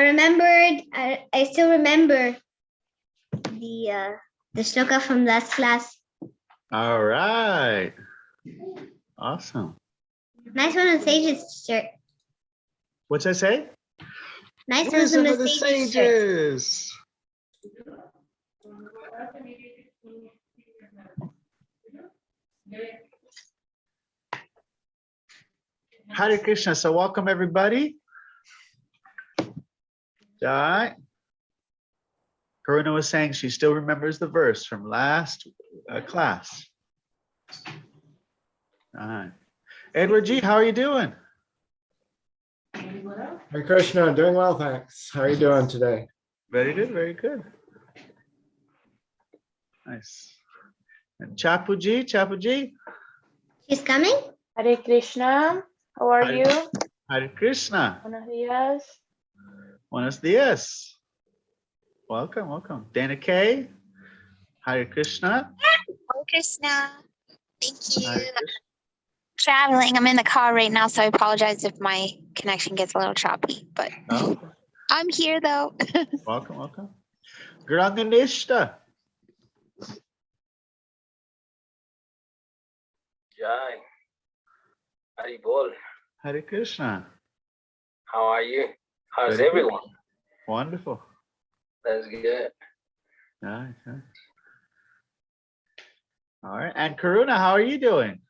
remembered. I still remember the shloka from last class. All right. Awesome. Nice one on Sage's shirt. What's that say? Nice one Wisdom on of the Sage's shirt. sages. Hare Krishna. So welcome everybody. Jai. Karuna was saying she still remembers the verse from last class. All right. Edward G, how are you doing? Hare Krishna, doing well, thanks. How are you doing today? Very good, very good. Nice. And Chapuji. She's coming? Hare Krishna, how are you? Hare Krishna. Buenos días. Buenos dias. Welcome. Dana K. Hare Krishna. Hare Krishna. Thank you. Hare Krishna. Traveling. I'm in the car right now, so I apologize if my connection gets a little choppy, but Oh, I'm here though. welcome. Granganishta. Jai. Hari Bol. Hare Krishna. How are you? How's Very good. everyone? Wonderful. That's good. Nice. All right. And Karuna, how are you doing?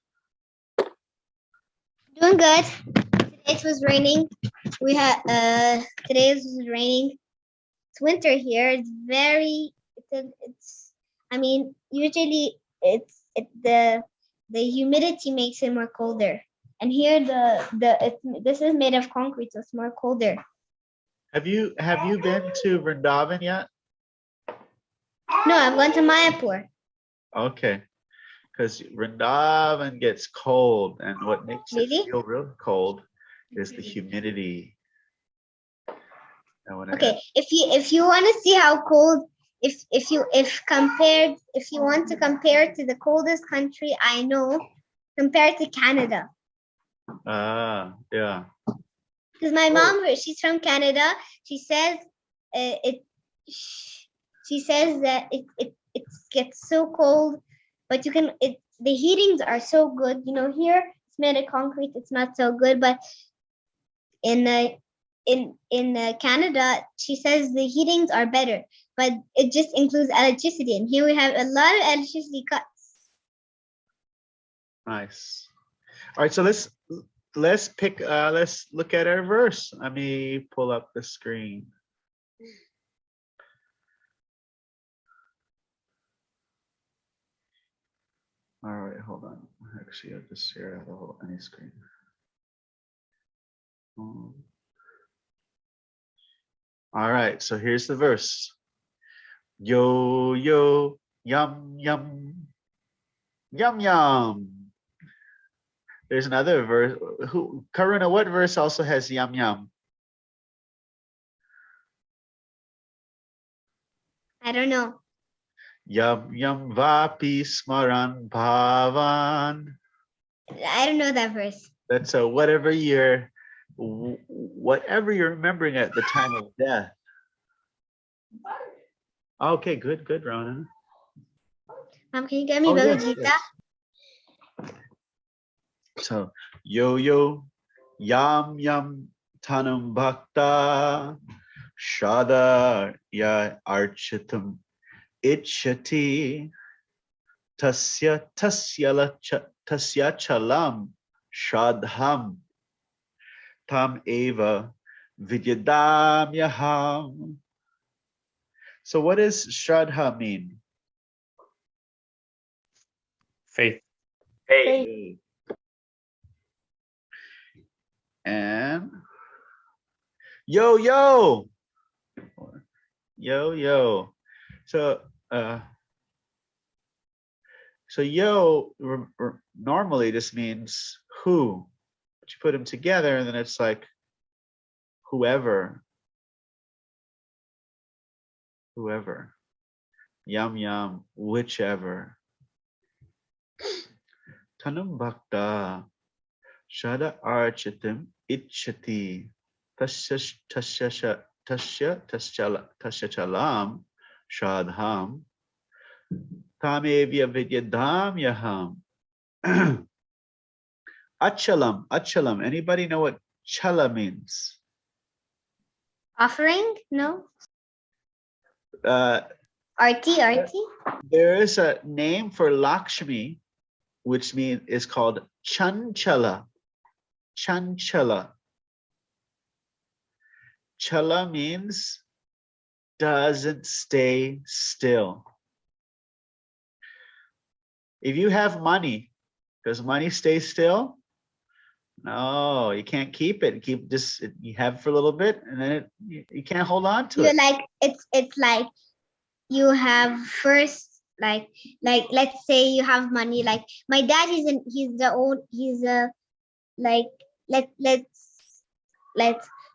Doing good. Today it was raining. We had today it was raining. It's winter here. It's very. It's. I mean, usually the humidity makes it more colder, and here this is made of concrete, so it's more colder. Have you been to Vrindavan yet? No, I've gone to Mayapur. Okay. Because Vrindavan gets cold, and what makes Really? it feel real cold is the humidity. And when Okay, if you want to see how cold, if you want to compare to the coldest country I know, compare to Canada. Yeah. Because my mom, she's from Canada. She says She says that it gets so cold, but the heatings are so good. You know, here it's made of concrete. It's not so good, but in Canada, she says the heatings are better, but it just includes electricity. And here we have a lot of electricity cuts. Nice. All right, so let's look at our verse. Let me pull up the screen. All right, hold on. Actually, I'll just share the whole any screen. All right, so here's the verse. Yo, yo, yum, yum, yum, yum. There's another verse. Karuna, what verse also has yum, yum? I don't know. Yum, yum, vapi, smaran, bhavan. I don't know that verse. That's whatever you're remembering at the time of death. Okay, good, Rona. Can you get me Bhagavad Gītā? Yes. So, yo, yo, yam, yam, tanam bhakta, shada, ya, architam, ichati, tasya chalam, shadham, tam eva, vidyadam yaham. So what does shraddha mean? Faith. Hey. And yo. So yo normally this means who, but you put them together and then it's like whoever. Yum yum, whichever. Tanam bhakta shada architam ichati tasya tasya chalam shadham tamevya vidyadam yaham. Achalam. Anybody know what chala means? Offering? No. Uh, Arti. there is a name for Lakshmi, which is called chanchala. Chanchala. Chala means doesn't stay still. If you have money, does money stay still? No, you can't keep it. You have it for a little bit, and then you can't hold on to You're it. like it's like you have first like let's say you have money. Like my dad he's a like let's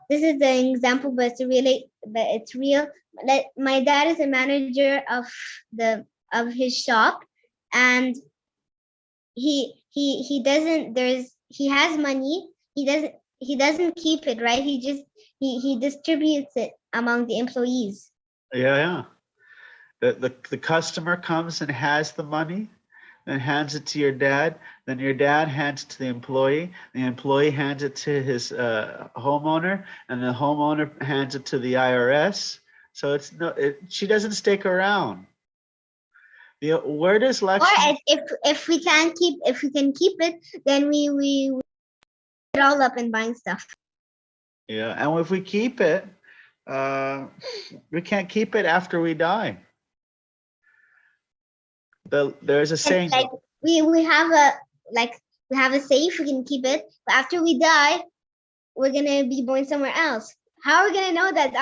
this is the example, but it's real. My dad is a manager of his shop, and he has money. He doesn't keep it, right? He distributes it among the employees. Yeah. The customer comes and has the money, then hands it to your dad. Then your dad hands it to the employee hands it to his homeowner, and the homeowner hands it to the IRS. So she doesn't stick around. Where does Lakshmi? Or if we can keep it, then we get all up in buying stuff. Yeah, and if we keep it, we can't keep it after we die. There's a saying. Like we have a safe, we can keep it, but after we die, we're gonna be born somewhere else. How are we gonna know that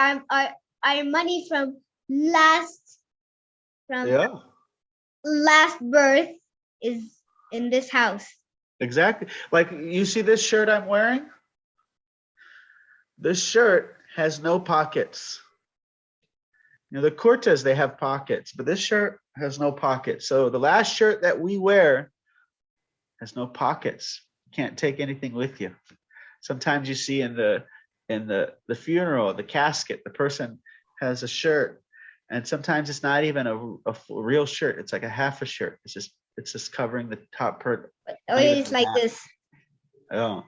our money from last birth is in this house? Exactly. Like you see this shirt I'm wearing? This shirt has no pockets. The kurtas, they have pockets, but this shirt has no pockets. So the last shirt that we wear has no pockets. You can't take anything with you. Sometimes you see in the funeral, the casket, the person has a shirt, and sometimes it's not even a real shirt. It's like a half a shirt. It's just covering the top part. It's like this. Oh.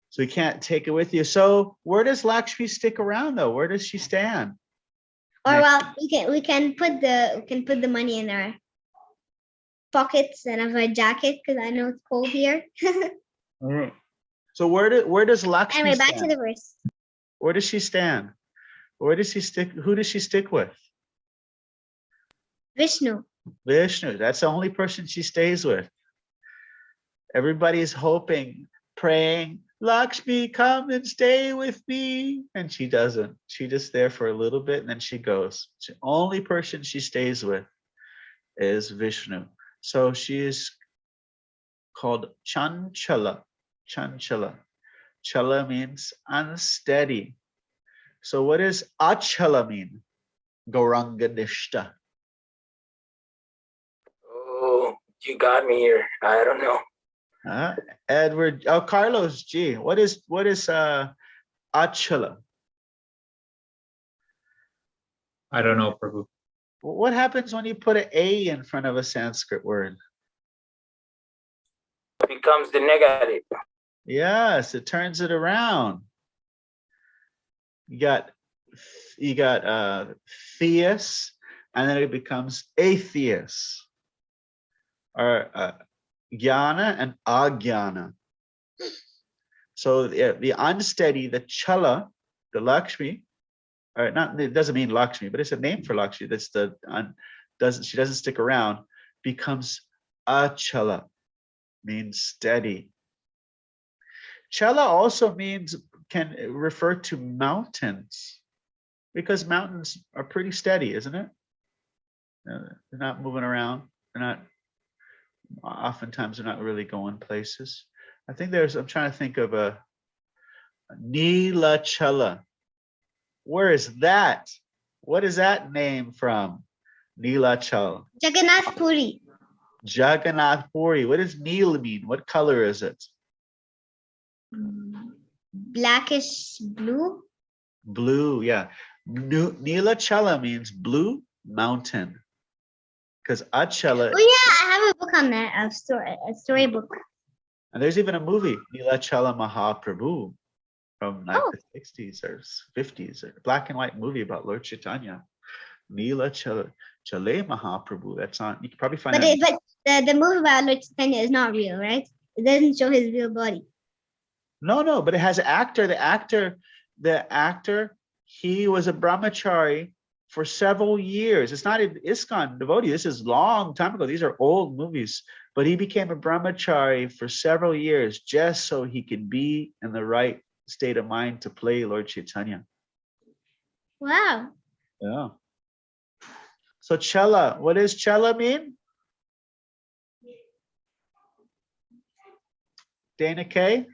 So you can't take it with you. So where does Lakshmi stick around though? Where does she stand? Or we can put the money in our pockets and of our jacket, because I know it's cold here. All right. So where does Lakshmi Anyway, back stand? to the verse. Where does she stand? Where does she stick? Who does she stick with? Vishnu. Vishnu. That's the only person she stays with. Everybody's hoping, praying, Lakshmi, come and stay with me. And she doesn't. She's just there for a little bit and then she goes. The only person she stays with is Vishnu. So she is called Chanchala. Chanchala. Chala means unsteady. So what does Achala mean? Gauranganishta. Oh, you got me here. I don't know. Edward, Carlos G. What is Achala? I don't know, Prabhu. What happens when you put an A in front of a Sanskrit word? It becomes the negative. Yes, it turns it around. You got theus, and then it becomes atheist, or jnana and ajnana. So the unsteady, the chala, the Lakshmi, or not, it doesn't mean Lakshmi, but it's a name for Lakshmi. That's she doesn't stick around, becomes achala, means steady. Chala also can refer to mountains, because mountains are pretty steady, isn't it? They're not moving around. Oftentimes they're not really going places. I think I'm trying to think of a Nilachala. Where is that? What is that name from? Nilachala. Jagannath Puri. Jagannath Puri. What does Nil mean? What color is it? Blackish blue. Blue, yeah. Nila Chala means blue mountain. Because Achala, Oh yeah, I have a book on that, a storybook. and there's even a movie, Nila Chala Mahaprabhu, from like Oh. the 60s or 50s, or black and white movie about Lord Chaitanya. Nila Chale Mahaprabhu. That's on. You can probably find But that. the movie about Lord Chaitanya is not real, right? It doesn't show his real body. No, but it has an actor. The actor, he was a brahmachari for several years. It's not an ISKCON devotee. This is long time ago. These are old movies. But he became a brahmachari for several years just so he could be in the right state of mind to play Lord Chaitanya. Wow. Yeah. So Chela, what does Chela mean? Dana K?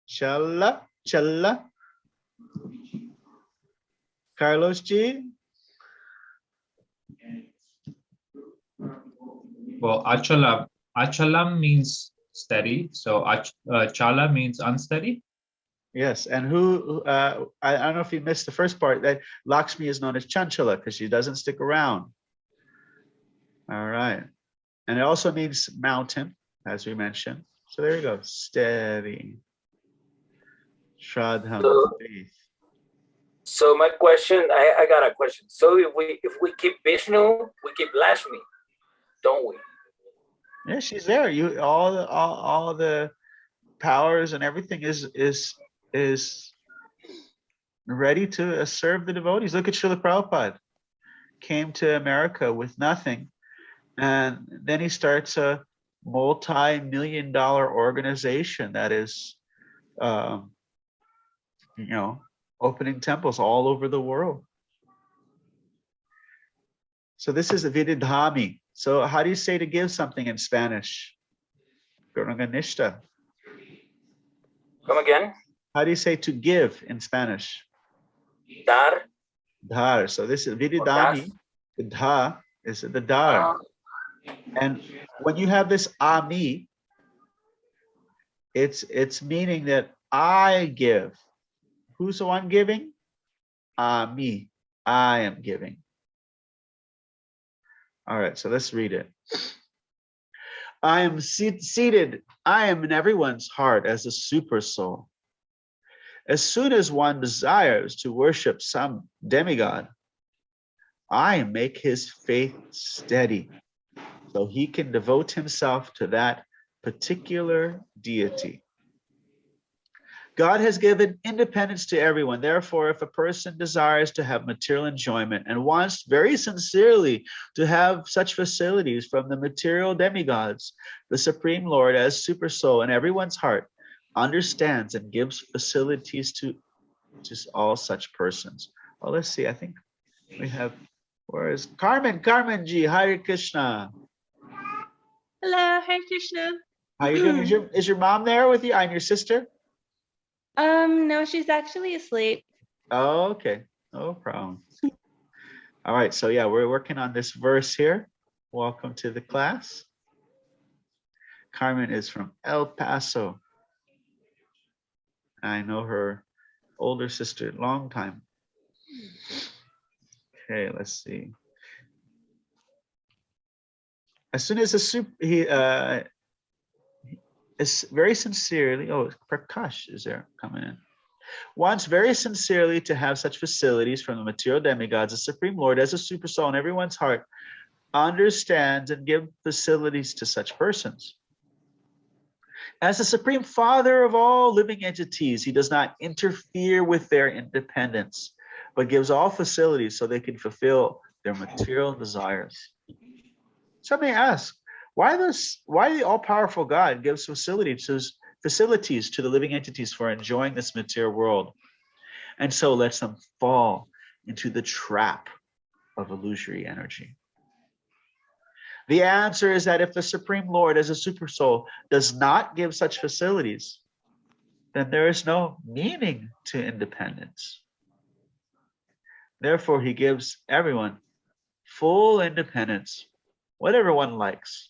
Chela. Carlos G? Well, achalam means steady. So chala means unsteady. Yes, and I don't know if you missed the first part, that Lakshmi is known as Chanchala because she doesn't stick around. All right. And it also means mountain, as we mentioned. So there you go, steady. Shraddham, faith. So my question, I got a question. So if we keep Vishnu, we keep Lakshmi, don't we? Yeah, she's there. You all the powers and everything is ready to serve the devotees. Look at Srila Prabhupada. Came to America with nothing, and then he starts a multi-million-dollar organization that is, opening temples all over the world. So this is a Vididhami. So how do you say to give something in Spanish? Guranganishta. Come again? How do you say to give in Spanish? Dar. Dar. So this is Vididhami. The dha is the dar. And when you have this ami, it's meaning that I give. Who's the one giving? Me. I am giving. All right, so let's read it. I am seated. I am in everyone's heart as a super soul. As soon as one desires to worship some demigod, I make his faith steady so he can devote himself to that particular deity. God has given independence to everyone. Therefore, if a person desires to have material enjoyment and wants very sincerely to have such facilities from the material demigods, the Supreme Lord as Super Soul in everyone's heart understands and gives facilities to all such persons. Well, let's see. I think we have, where is Carmen? Carmen G, Hare Krishna. Hello, Hare Krishna. How you doing? Is your mom there with you and your sister? No, she's actually asleep. Oh, okay. No problem. All right. So yeah, we're working on this verse here. Welcome to the class. Carmen is from El Paso. I know her older sister, long time. Okay, let's see. As soon as he is very sincerely, Prakash is there coming in. Wants very sincerely to have such facilities from the material demigods, the Supreme Lord as a super soul in everyone's heart understands and gives facilities to such persons. As the Supreme Father of all living entities, he does not interfere with their independence, but gives all facilities so they can fulfill their material desires. So may I ask, why the all-powerful God gives facilities to the living entities for enjoying this material world, and so lets them fall into the trap of illusory energy? The answer is that if the Supreme Lord as a super soul does not give such facilities, then there is no meaning to independence. Therefore, he gives everyone full independence, whatever one likes.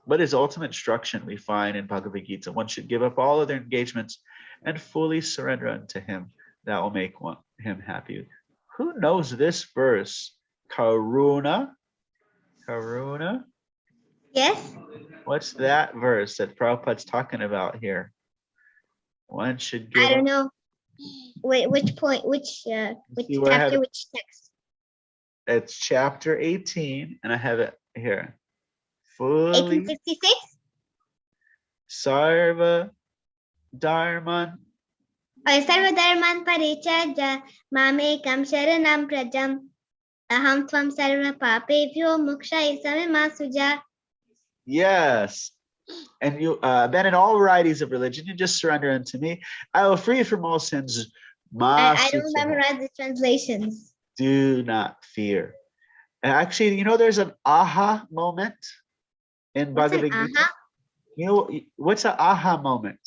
But his ultimate instruction we find in Bhagavad Gītā. One should give up all other engagements and fully surrender unto him. That will make him happy. Who knows this verse? Karuna? Karuna? Yes. What's that verse that Prabhupada's talking about here? One should give I don't up. know. Wait, which point? Which See where I have chapter? it? Which text? It's chapter 18, and I have it here. Fully 1866. Sarva Dharman. Sarva dharman parichaja mamekam sharanam prajam aham tvam sarva papebhyo mukshaya samima suja. Yes. And you, then in all varieties of religion, you just surrender unto me. I will free you from all sins. I don't memorize the translations. Do not fear. And actually, there's an aha moment in What's an Bhagavad Gītā. aha? What's an aha moment?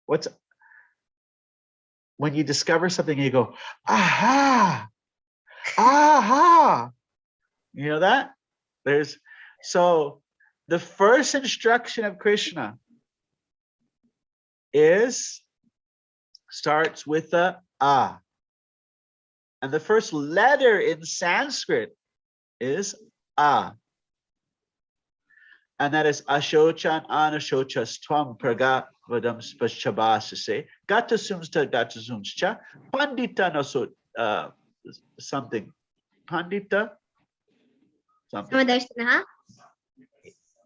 What's when you discover something and you go, aha, aha. You know that? So the first instruction of Krishna starts with a ah. And the first letter in Sanskrit is ah. And that is ashochan anashochas tvam praga vadam spachabasase gatasumsta gatasumscha pandita nasot something. Pandita? Something. Samadarshana.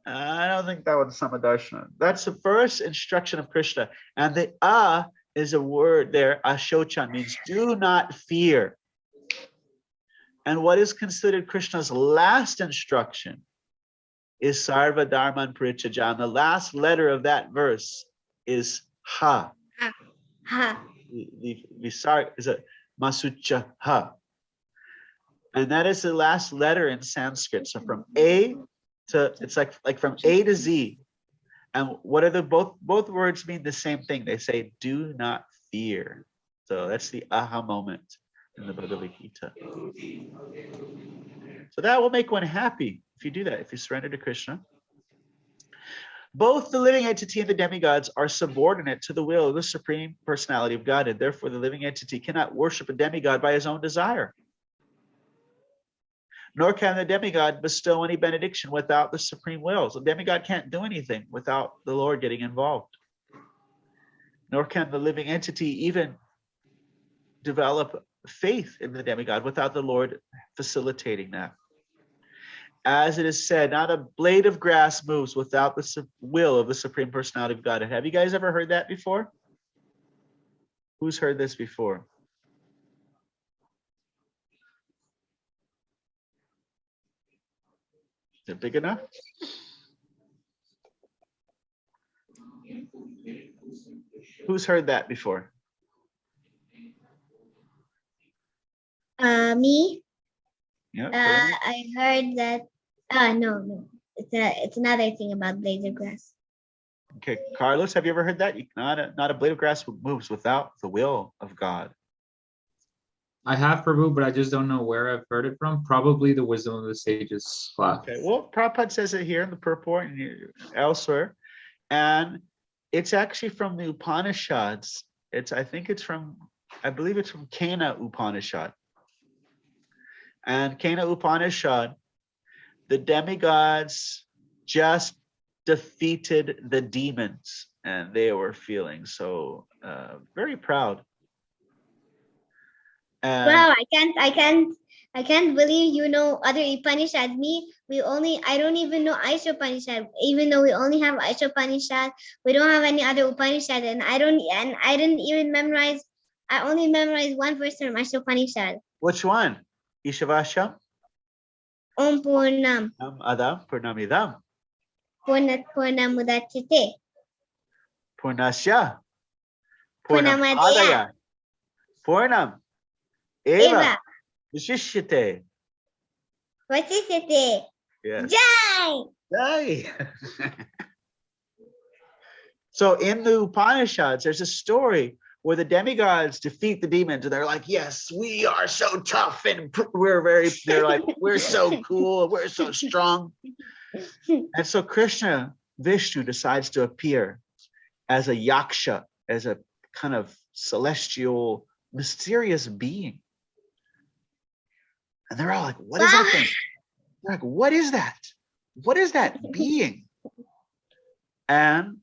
I don't think that was Samadarshana. That's the first instruction of Krishna. And the is a word there, ashochan, means do not fear. And what is considered Krishna's last instruction is Sarva Dharman Parichaja. The last letter of that verse is Ha. Ha. The Visarg is a Masucha Ha. And that is the last letter in Sanskrit. So from A to, it's like from A to Z. And what are both words mean the same thing. They say, do not fear. So that's the aha moment in the Bhagavad Gītā. So that will make one happy if you do that, if you surrender to Krishna. Both the living entity and the demigods are subordinate to the will of the Supreme Personality of God, and therefore the living entity cannot worship a demigod by his own desire. Nor can the demigod bestow any benediction without the supreme will. So the demigod can't do anything without the Lord getting involved. Nor can the living entity even develop faith in the demigod without the Lord facilitating that. As it is said, not a blade of grass moves without the will of the Supreme Personality of God. Have you guys ever heard that before? Who's heard this before? Is it big enough? Who's heard that before? Me. Yeah. I heard that. No. It's another thing about blades of grass. Okay, Carlos, have you ever heard that? Not a blade of grass moves without the will of God. I have, Prabhu, but I just don't know where I've heard it from. Probably the Wisdom of the Sages class. Okay, well, Prabhupada says it here in the purport and elsewhere, and it's actually from the Upanishads. I believe it's from Kena Upanishad. And Kena Upanishad, the demigods just defeated the demons, and they were feeling so very proud. Wow, I can't believe you know other Upanishads. I don't even know Aisha Upanishad. Even though we only have Aisha Upanishad, we don't have any other Upanishad, and I didn't even memorize. I only memorized one verse from Aisha Upanishad. Which one? Ishavasham? Om Purnam. Adam Purnamidam. Purnat Purnamudachyate. Purnasya. Purnamadaya. Purnam. Eva. Eva. Vishishyate. Vachishate. Yes. Jai. Jai. So in the Upanishads, there's a story where the demigods defeat the demons, and they're like, yes, we are so tough, and they're like, we're so cool, we're so strong. And so Vishnu decides to appear as a yaksha, as a kind of celestial, mysterious being. And they're all like, what is that thing? They're like, what is that? What is that being? And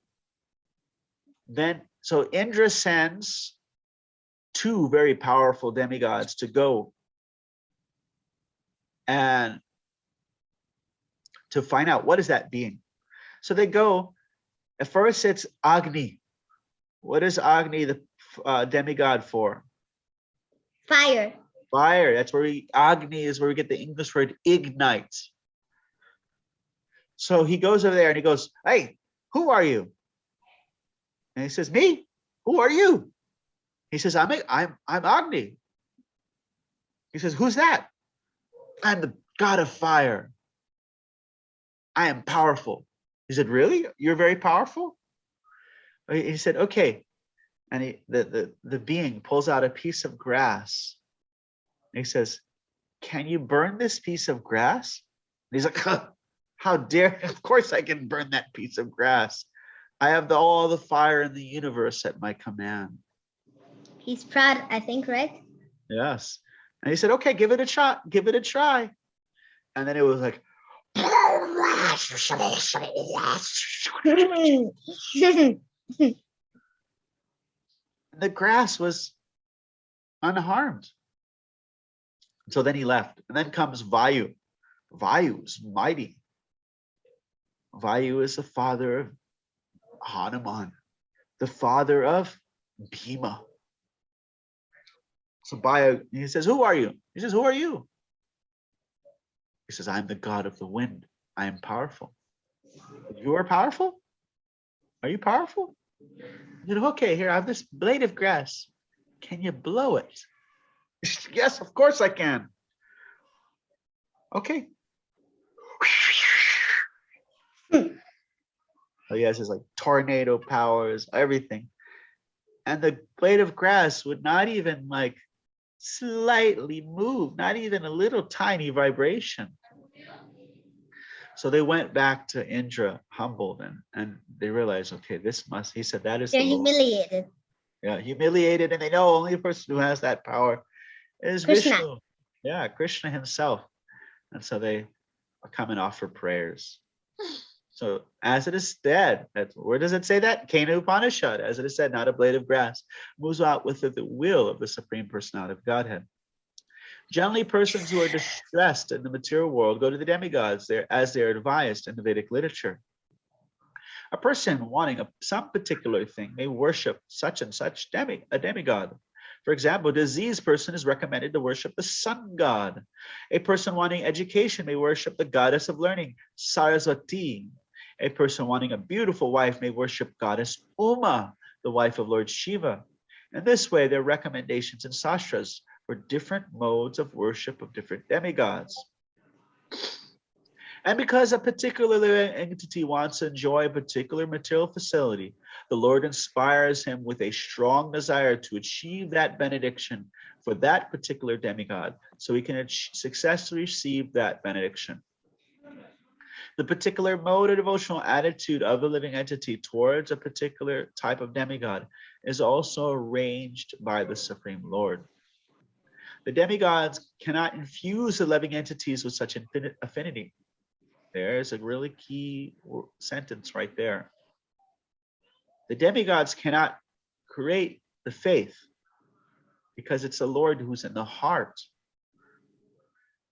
then, so Indra sends 2 very powerful demigods to go and to find out what is that being. So they go. At first, it's Agni. What is Agni the demigod for? Fire. Fire. That's where Agni is where we get the English word ignite. So he goes over there and he goes, hey, who are you? And he says, me? Who are you? He says, I'm Agni. He says, who's that? I'm the god of fire. I am powerful. He said, really? You're very powerful? He said, okay. And the being pulls out a piece of grass. And he says, can you burn this piece of grass? And he's like, how dare, of course I can burn that piece of grass. I have all the fire in the universe at my command. He's proud, I think, right? Yes. And he said, okay, give it a shot, give it a try. And then it was like, the grass was unharmed. So then he left. And then comes Vayu. Vayu is mighty. Vayu is the father of Hanuman, the father of Bhima. So Vayu, he says, who are you? He says, who are you? He says, I'm the god of the wind. I am powerful. You are powerful? Are you powerful? He said, okay, here, I have this blade of grass. Can you blow it? Yes, of course I can. Okay. So he has his like tornado powers, everything. And the blade of grass would not even like slightly move, not even a little tiny vibration. So they went back to Indra humbled and they realized, okay, this must, he said, that is They're the Lord. humiliated. Yeah, humiliated, and they know only the person who has that power is Krishna. Vishnu. Yeah, Krishna himself. And so they come and offer prayers. So as it is said, where does it say that? Kena Upanishad, as it is said, not a blade of grass moves out with the will of the Supreme Personality of Godhead. Generally, persons who are distressed in the material world go to the demigods as they are advised in the Vedic literature. A person wanting some particular thing may worship such and such a demigod. For example, a diseased person is recommended to worship the sun god. A person wanting education may worship the goddess of learning, Saraswati. A person wanting a beautiful wife may worship goddess Uma, the wife of Lord Shiva. In this way, there are recommendations in sastras for different modes of worship of different demigods. And because a particular living entity wants to enjoy a particular material facility, the Lord inspires him with a strong desire to achieve that benediction for that particular demigod, so he can successfully receive that benediction. The particular mode or devotional attitude of the living entity towards a particular type of demigod is also arranged by the Supreme Lord. The demigods cannot infuse the living entities with such infinite affinity. There's a really key sentence right there. The demigods cannot create the faith because it's the Lord who's in the heart.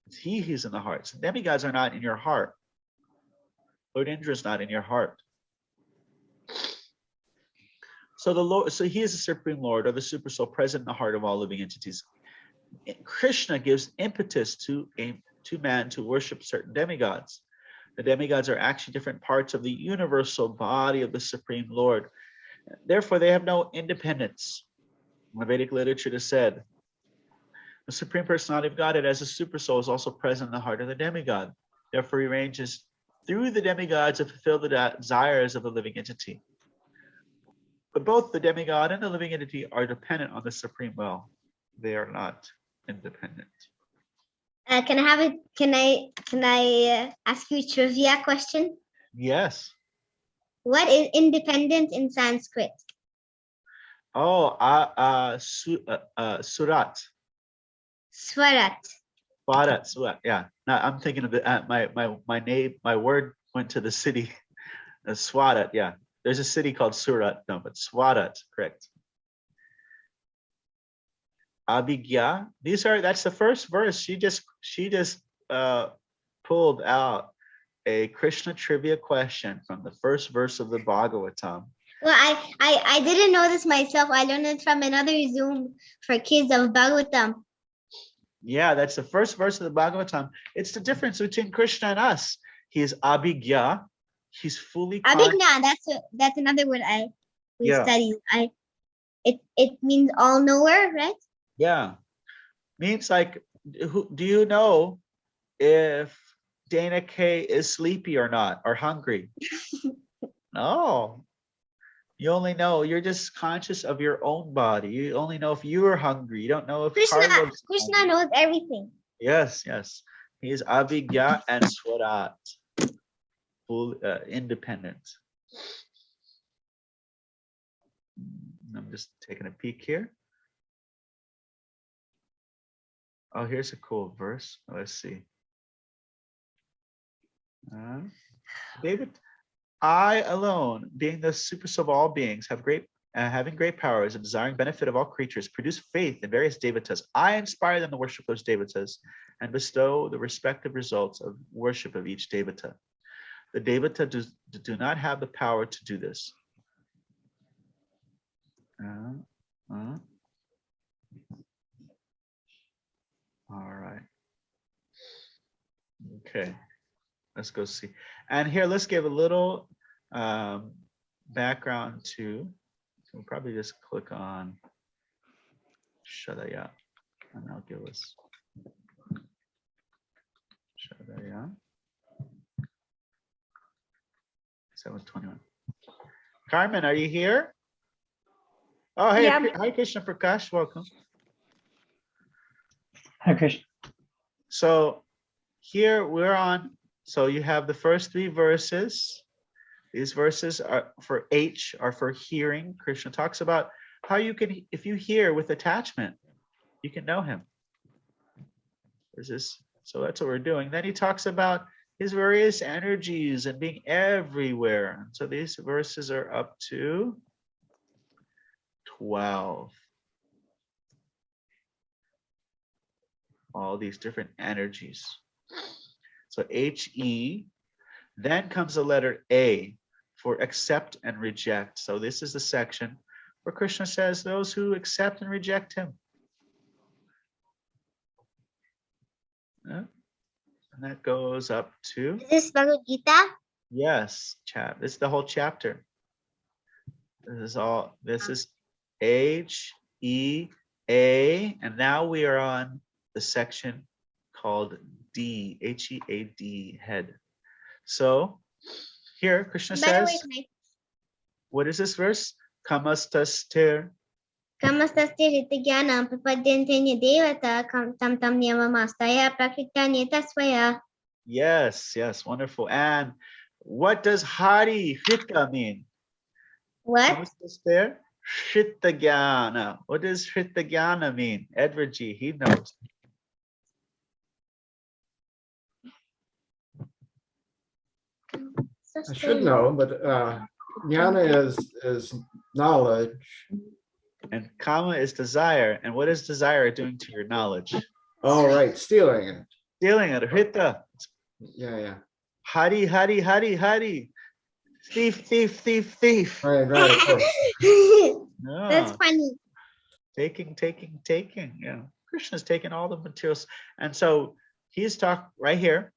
It's He who's in the heart. So demigods are not in your heart. Lord Indra is not in your heart. So the Lord, so He is the Supreme Lord, or the Super Soul, present in the heart of all living entities. Krishna gives impetus to man to worship certain demigods. The demigods are actually different parts of the universal body of the Supreme Lord. Therefore, they have no independence. In the Vedic literature, it is said, the Supreme Personality of Godhead as a super soul is also present in the heart of the demigod. Therefore, he arranges through the demigods to fulfill the desires of the living entity. But both the demigod and the living entity are dependent on the supreme will. They are not independent. Can I have it? Can I ask you a trivia question? Yes. What is independent in Sanskrit? Oh, surat. Swarat. Surat. Yeah. Now I'm thinking of it. My name. My word went to the city. Swarat. Yeah. There's a city called Surat. No, but Swarat. Correct. Abhigya. That's the first verse. She just pulled out a Krishna trivia question from the first verse of the Bhagavatam. Well, I didn't know this myself. I learned it from another Zoom for kids of Bhagavatam. Yeah, that's the first verse of the Bhagavatam. It's the difference between Krishna and us. He is Abhigya. He's fully Abhigna, that's another word we Yeah. studied. It means all knower, right? Yeah. Means like, do you know if Dana K is sleepy or not, or hungry? No. You only know, you're just conscious of your own body. You only know if you are hungry. You don't know if Krishna Krishna knows everything. Yes, yes. He is Abhigya and Swarat. Full independent. I'm just taking a peek here. Oh, here's a cool verse. Let's see. David, I alone, being the super soul of all beings, having great powers and desiring benefit of all creatures, produce faith in various devatas. I inspire them to worship those devatas and bestow the respective results of worship of each devata. The devata do not have the power to do this. All right. Okay. Let's go see. And here, let's give a little background to, we'll probably just click on Shadaya, and that'll give us Shadaya 721. Carmen, are you here? Oh, hey, Yeah. hi, Krishna Prakash, welcome. Hi, Krishna. So here we're on, so you have the first three verses. These verses are for H, are for hearing. Krishna talks about how you can, if you hear with attachment, you can know him. There's this, so that's what we're doing. Then he talks about his various energies and being everywhere. So these verses are up to 12. All these different energies. So H-E, then comes the letter A for accept and reject. So this is the section where Krishna says those who accept and reject him. And that goes up to, Is this Bhagavad Gītā? yes, this is the whole chapter. This is H-E-A, and now we are on the section called D, H-E-A-D, head. So here Krishna says, what is this verse? Kamastastir. Kamastastir Jnanam Prapadyante Devata Tam Tam Niyamamastaya Prakrita Nitasvaya. Yes, yes, wonderful. And what does Hari Hrita mean? What? Kamastastir Shrita Jnana. What does Shrita Jnana mean? Edward G, he knows. I should know, but jnana is knowledge. And kama is desire. And what is desire doing to your knowledge? Oh, right, stealing it. Stealing it, Hrita. Yeah, yeah. Hari, Hari, Hari, Hari. Thief, thief, thief, thief. Right, of course. No. That's funny. Taking. Yeah. Krishna's taking all the materials. And so he's talking right here.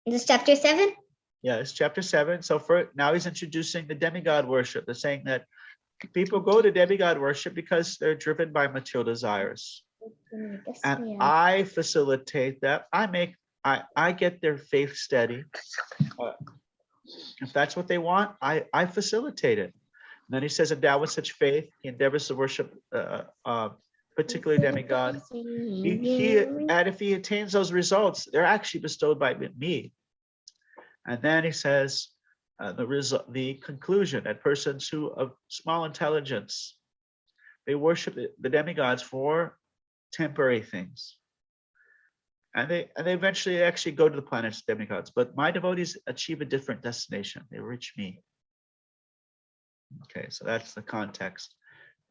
This is chapter 7? Yeah, it's chapter 7. So now he's introducing the demigod worship. They're saying that people go to demigod worship because they're driven by material desires. And I facilitate that. I get their faith steady. If that's what they want, I facilitate it. Then he says, endowed with such faith, he endeavors to worship particular demigod. And if he attains those results, they're actually bestowed by me. And then he says, the conclusion that persons who of small intelligence, they worship the demigods for temporary things. And they eventually actually go to the planets demigods. But my devotees achieve a different destination. They reach me. Okay, so that's the context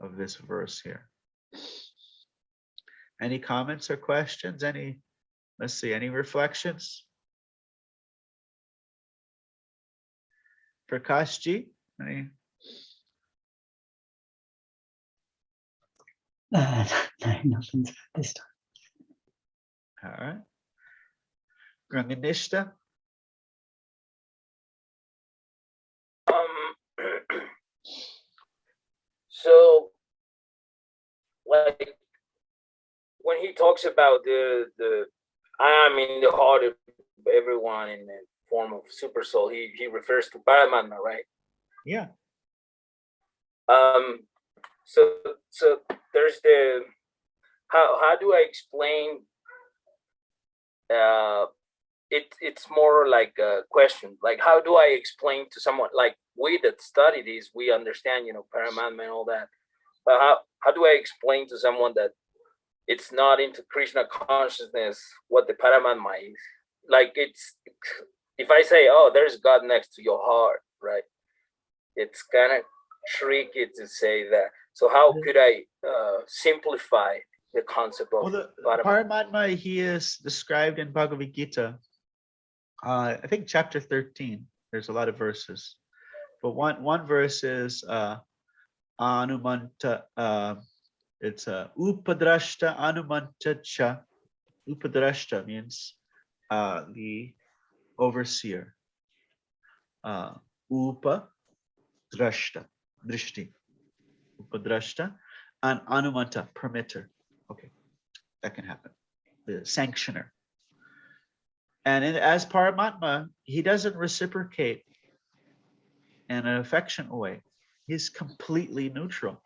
of this verse here. Any comments or questions? Let's see, any reflections? Prakashji, any? No, nothing this time. All right. Granganishta? So, like, when he talks about the I am in the heart of everyone in the form of super soul, he refers to Paramatma, right? Yeah. So there's the how do I explain? It's more like a question. Like, how do I explain to someone like we that study this? We understand, Paramatma and all that. But how do I explain to someone that it's not into Krishna consciousness what the Paramatma is? Like, it's if I say, oh, there's God next to your heart, right? It's kind of tricky to say that. So how could I simplify the concept of Paramatma? He is described in Bhagavad Gītā. I think chapter 13. There's a lot of verses, but one verse is Anumanta. It's Upadrashta Anumanta Cha. Upadrashta means the overseer. Upadrashta, drishti, Upadrashta, and Anumanta, permitter. Okay, that can happen. The sanctioner. And as Paramatma, he doesn't reciprocate in an affectionate way. He's completely neutral.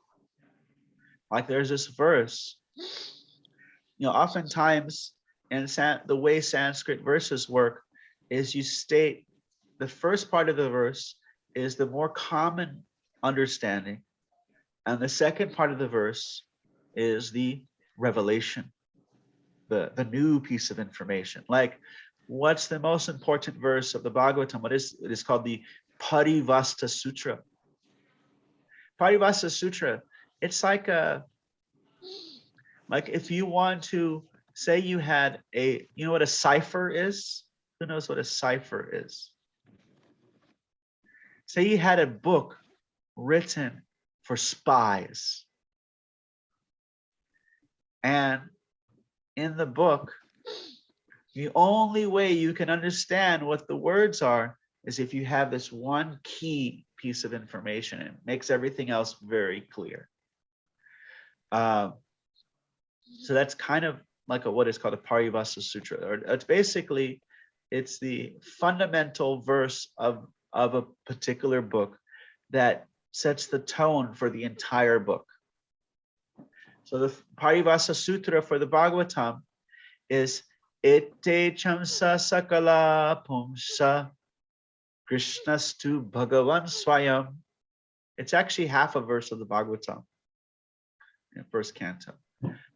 Like there's this verse, oftentimes in the way Sanskrit verses work is you state the first part of the verse is the more common understanding, and the second part of the verse is the revelation, the new piece of information. Like, what's the most important verse of the Bhagavatam? It is called the Parivasta Sutra. Parivasta Sutra, it's like if you want to say you had you know what a cipher is? Who knows what a cipher is? Say you had a book written for spies. And in the book, the only way you can understand what the words are is if you have this one key piece of information. It makes everything else very clear. So that's kind of like what is called a Parivasa Sutra. Or it's basically, it's the fundamental verse of a particular book that sets the tone for the entire book. So the Parivasa Sutra for the Bhagavatam is Ete chamsa sakala pumsa Krishnastu Bhagavan Swayam. It's actually half a verse of the Bhagavatam in first canto.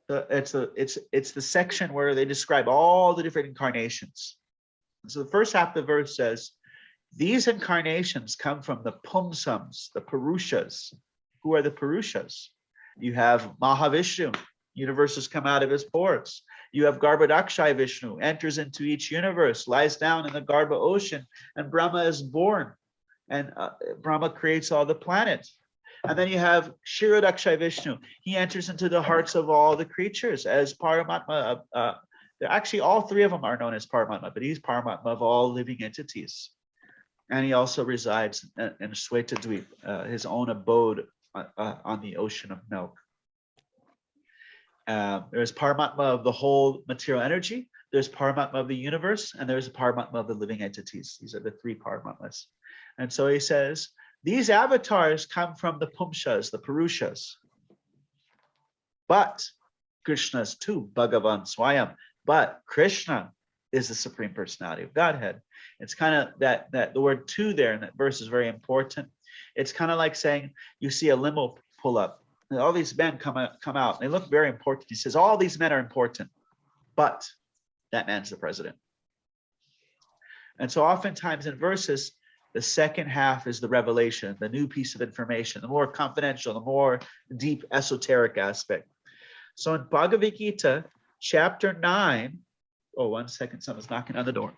So it's the section where they describe all the different incarnations. So the first half of the verse says, these incarnations come from the Pumsams, the Purushas. Who are the Purushas? You have Mahavishnu, universes come out of his pores. You have Garbhodakshaya Vishnu, enters into each universe, lies down in the Garbha ocean, and Brahma is born. And Brahma creates all the planets. And then you have Kshirodakshaya Vishnu. He enters into the hearts of all the creatures as Paramatma. Actually, all three of them are known as Paramatma, but he's Paramatma of all living entities. And he also resides in Shweta Dweep, his own abode on the ocean of milk. There's Paramatma of the whole material energy, there's Paramatma of the universe, and there's a Paramatma of the living entities. These are the three Paramatmas. And so he says, These avatars come from the Pumshas, the Purushas. But Krishna's too, Bhagavan Swayam. But Krishna is the Supreme Personality of Godhead. It's kind of that the word two there in that verse is very important. It's kind of like saying you see a limo pull up, and all these men come out. They look very important. He says all these men are important, but that man's the president. And so oftentimes in verses, the second half is the revelation, the new piece of information, the more confidential, the more deep esoteric aspect. So in Bhagavad Gītā, chapter 9, oh, 1 second, someone's knocking on the door.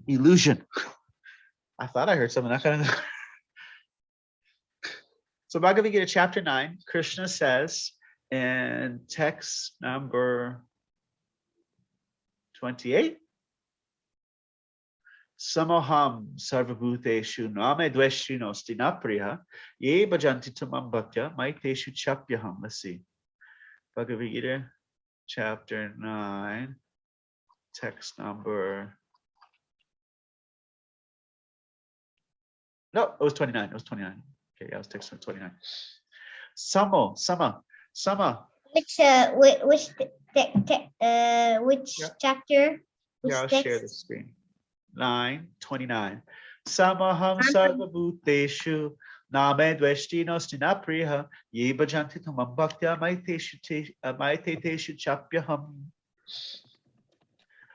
Illusion. I thought I heard someone knocking on the door. So Bhagavad Gītā chapter 9, Krishna says in text number 28, Samoham sarvabhuteshu name dveshino stinapriya ye bhajanti tamam bhaktya maiteshu chapyaham. Let's see. Bhagavad Gītā chapter 9, text number. No, it was 29. It was 29. Okay, yeah, I was texting 29. Sama. Which chapter? Which Yeah, I'll text? share the screen. 9:29. Samaham sarvabhuteshu name dveshtino stinapriya ye bhajanti tamam bhaktya maiteteshu chapyaham.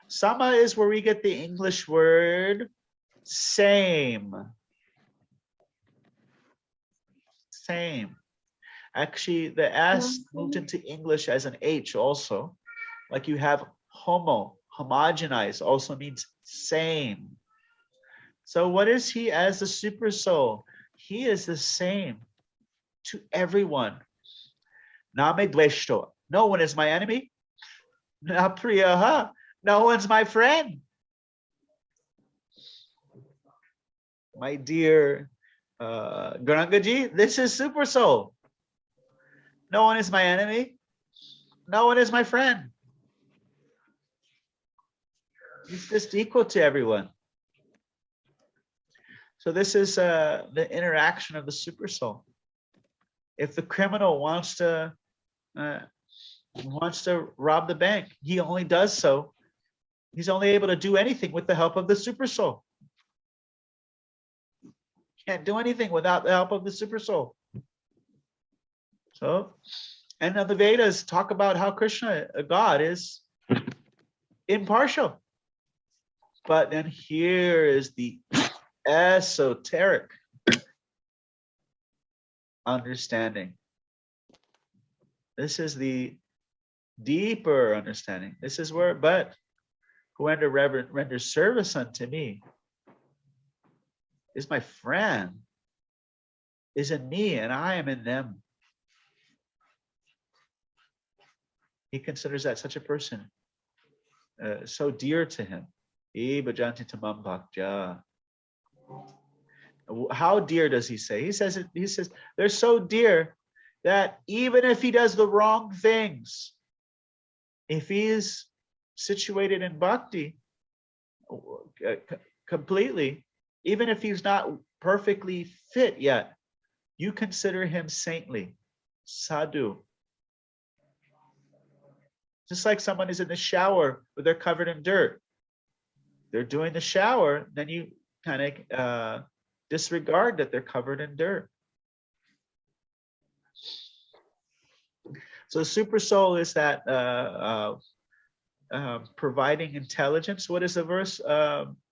Sama is where we get the English word same. Same. Actually, the S moved into English as an H also. Like you have homogenize also means same. So what is he as the super soul? He is the same to everyone. Name dveshto. No one is my enemy. Na priyaha. No one's my friend. My dear Garangaji, this is super soul. No one is my enemy. No one is my friend. He's just equal to everyone. So this is the interaction of the super soul. If the criminal wants to rob the bank, he only does so. He's only able to do anything with the help of the super soul. Can't do anything without the help of the super soul. So, and now the Vedas talk about how Krishna, God, is impartial. But then here is the esoteric understanding. This is the deeper understanding. This is where, but whoever renders service unto me is my friend, is in me, and I am in them. He considers that such a person so dear to him. How dear does he say? He says they're so dear that even if he does the wrong things, if he is situated in bhakti completely, even if he's not perfectly fit yet, you consider him saintly, sadhu. Just like someone is in the shower, but they're covered in dirt. They're doing the shower, then you kind of disregard that they're covered in dirt. So super soul is that providing intelligence. What is the verse?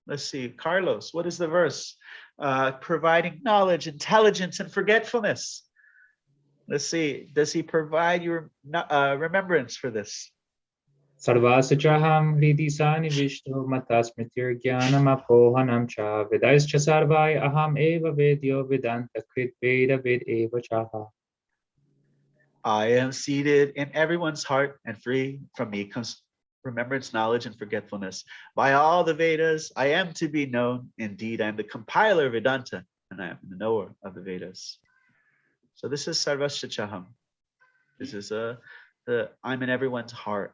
Let's see, Carlos, what is the verse? Providing knowledge, intelligence, and forgetfulness. Let's see, does he provide your remembrance for this? Sarvasachaham hridi sanivishto matasmitir jnanam apohanam cha vedaischa sarvai aham eva vedyo vedanta krit veda ved eva chaha. I am seated in everyone's heart, and free from me comes remembrance, knowledge, and forgetfulness. By all the Vedas, I am to be known. Indeed, I am the compiler of Vedanta, and I am the knower of the Vedas. So this is Sarvasachaham. This is I'm in everyone's heart.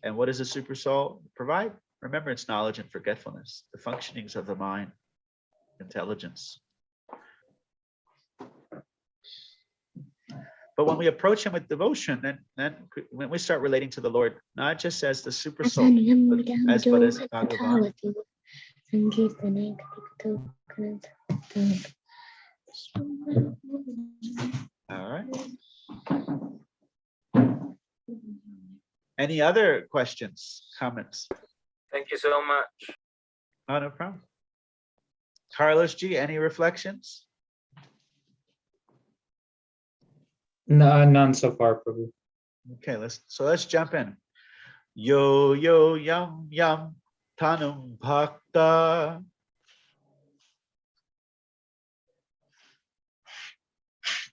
And what does the super soul provide? Remembrance, knowledge, and forgetfulness, the functionings of the mind, intelligence. But when we approach him with devotion, then when we start relating to the Lord, not just as the super soul, but as Bhagavan. All right. Any other questions, comments? Thank you so much. Oh, no problem. Carlos G, any reflections? No, none so far, Prabhu. Okay, let's jump in. Yo yo yam yam tanum bhakta.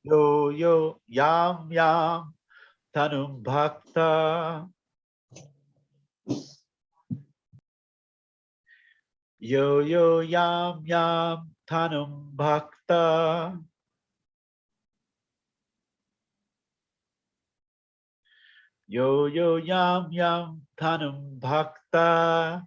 Yo yo yam yam tanum bhakta. Yo yo yam yam tanum bhakta. Yo yo yam yam tanum bhakta.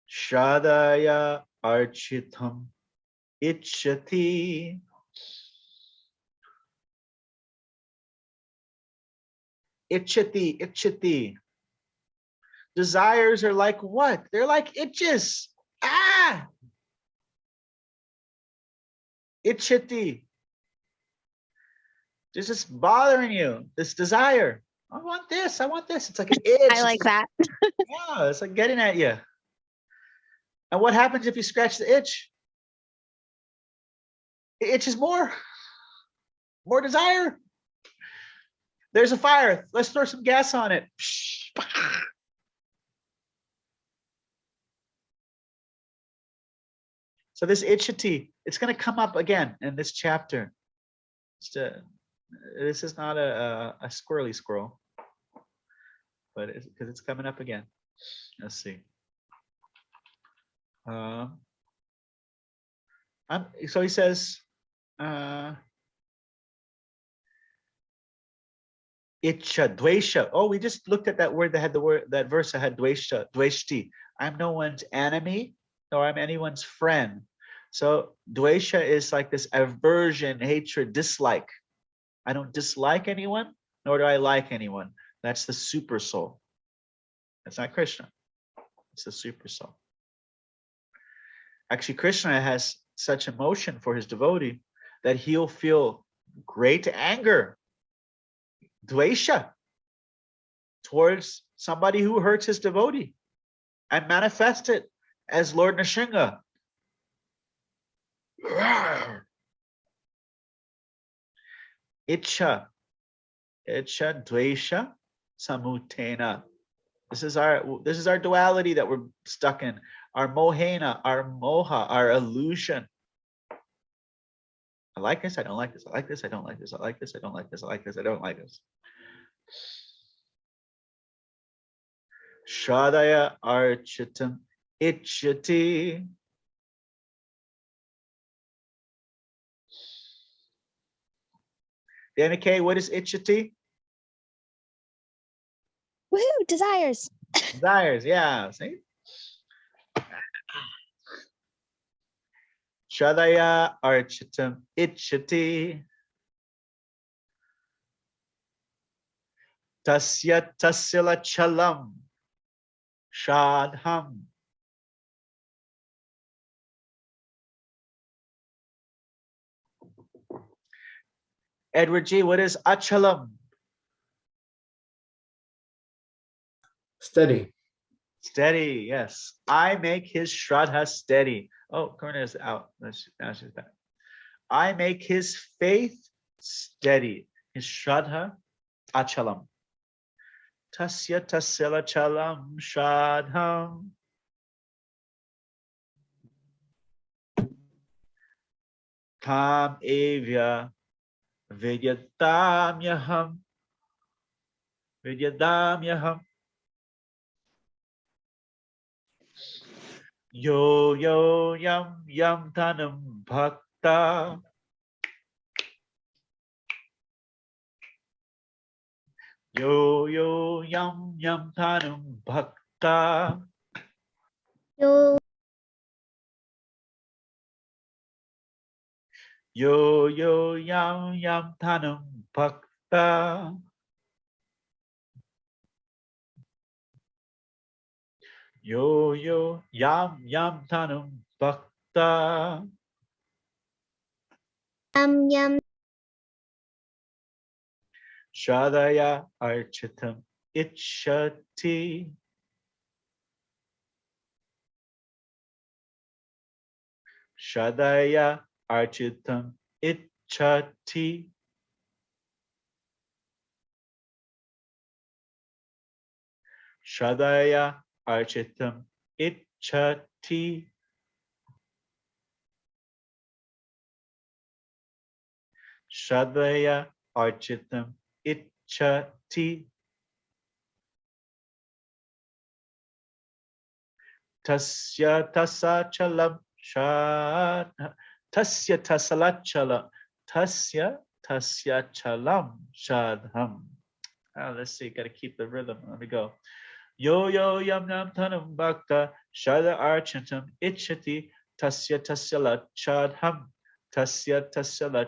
Shradaya architam ichati. Ichati. Desires are like what? They're like itches. Ah! Ichati. This is bothering you. This desire. I want this. I want this. It's like an itch. I like that. Yeah, it's like getting at you. And what happens if you scratch the itch? It itches more. More desire. There's a fire. Let's throw some gas on it. So this ichati, it's going to come up again in this chapter. This is not a squirrely squirrel, but because it's coming up again. Let's see. So he says, Itcha, dvesha. Oh, we just looked at that word that had that verse that had dvesha, dveshti. I'm no one's enemy, nor I'm anyone's friend. So dvesha is like this aversion, hatred, dislike. I don't dislike anyone, nor do I like anyone. That's the super soul. That's not Krishna. It's the super soul. Actually, Krishna has such emotion for his devotee that he'll feel great anger, dvesha, towards somebody who hurts his devotee and manifest it as Lord Nrsimha. Icha dvesha samutena. This is our duality that we're stuck in. Our mohena, our moha, our illusion. I like this, I don't like this, I like this, I don't like this, I like this, I don't like this, I like this, I don't like this. Shradaya architam ichati. Danika, what is ichati? Woohoo, desires. Desires, yeah. See? Shradaya architam ichati. Tasya tasila chalam shadham. Edward G, what is achalam? Steady. Steady, yes. I make his shraddha steady. Oh, Karna is out. Now she's back. I make his faith steady. His shraddha achalam. Tasya tasila chalam shadham. Tam evya vidyadam yaham. Vidyadam yaham. Yo yo yam yam tanam bhakta. Yo yo yam yam tanam bhakta. Yo Yo yo yam yam tanam bhakta. Yo yo yam yam tanam bhakta. yam Shradaya architam ichati. Shradaya architam ichati. Shradaya architam ichati. Shradaya architam ichati. Tasya tasachalam shad. Tasya tasalachalam. Tasya tasya shadham. Let's see, gotta keep the rhythm. Let me go. Yo yo yam yam tanam bhakta shada archantam ichati tasya la chadham tasya la